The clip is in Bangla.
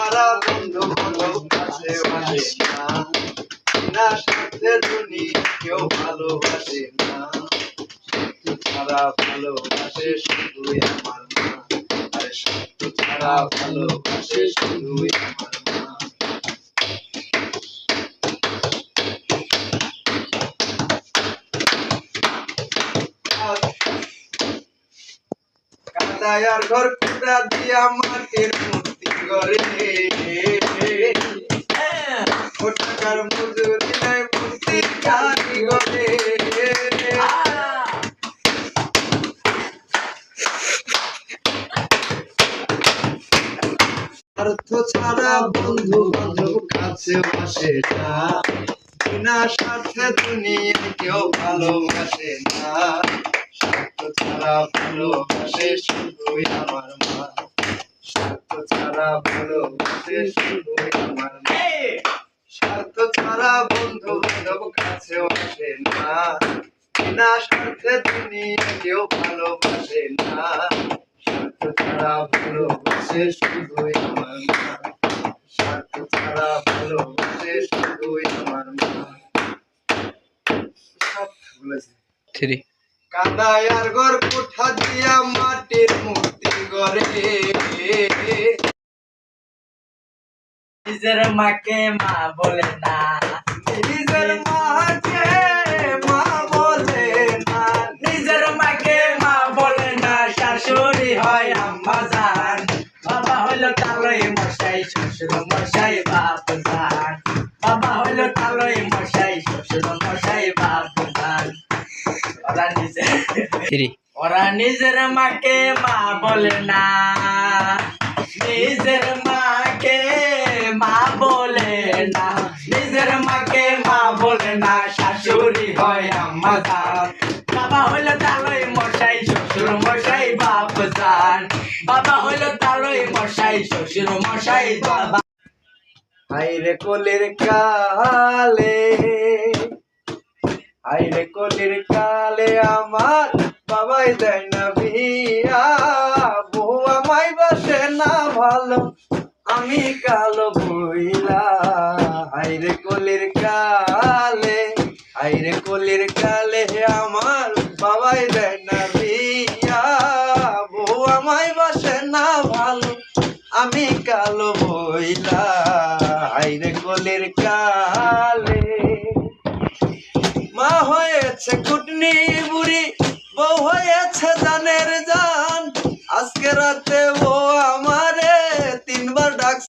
ছাড়া বন্ধু বান্ধব কাছে আসে না, বিনা স্বার্থে দুনিয়া কেউ ভালোবাসে না। স্বার্থ ছাড়া ভালোবাসে শুধুই আমার মা, আরে স্বার্থ ছাড়া ভালোবাসে শুধুই আমার মা। কাদায়ার ঘর কুড়া দিয়া মাটির মূর্তি গড়ে, ও টাকার মজুরি নাই মূর্তি কারিগরে। স্বার্থ ছাড়া বন্ধু বান্ধব কাছে আসে না, বিনা স্বার্থে দুনিয়া কেউ ভালোবাসে না। স্বার্থ ছাড়া ভালোবাসে শুধুই আমার মা, স্বার্থ ছাড়া ভালোবাসে শুধুই আমার মা। স্বার্থ ছাড়া বন্ধু বান্ধব কাছে আসে না, বিনা স্বার্থে দুনিয়া কেউ ভালোবাসে না। স্বার্থ ছাড়া ভালোবাসে শুধুই আমার মা, স্বার্থ ছাড়া ভালোবাসে শুধুই আমার মা। কাদায়ার ঘর কোঠা দিয়া মাটির মূর্তি গড়ে, নিজের মাকে মা বলে না, নিজের মাকে মা বলে না, নিজের মাকে মা বলে না। শাশুড়ি হয় আম্মা জান, বাবা হইলো তালই মশাই, শ্বশুর মশাই বাপ জান। বাবা হইলো তালই মশাই, শ্বশুর মশাই বাপ জান। ওরা নিজের মাকে মা বলে না, নিজের মাকে মা বলে না, নিজের মাকে মা বলে না। শাশুড়ি হয় আম্মা জান, বাবা হইলো তালই মশাই, শ্বশুর মশাই বাপ জান। বাবা হইলো তালই মশাই, শ্বশুর মশাই বাবা। হাইরে কলির কালে, হাইরে কলির কালে আমার বাবাই দেয় না বিয়া, বউ আমায় বাসে না ভালো, আমি কালো বইলা। হাইরে কলির কালে, হাইরে কলির কালে আমার বাবাই দেয় না বিয়া, বউ আমায় বাসে না ভালো, আমি কালো বইলা। হাইরে কলির কালে মা হয়েছে কুটনি বুড়ি, বউ হয়েছে জানের জান, আজকে রাতে ও আমার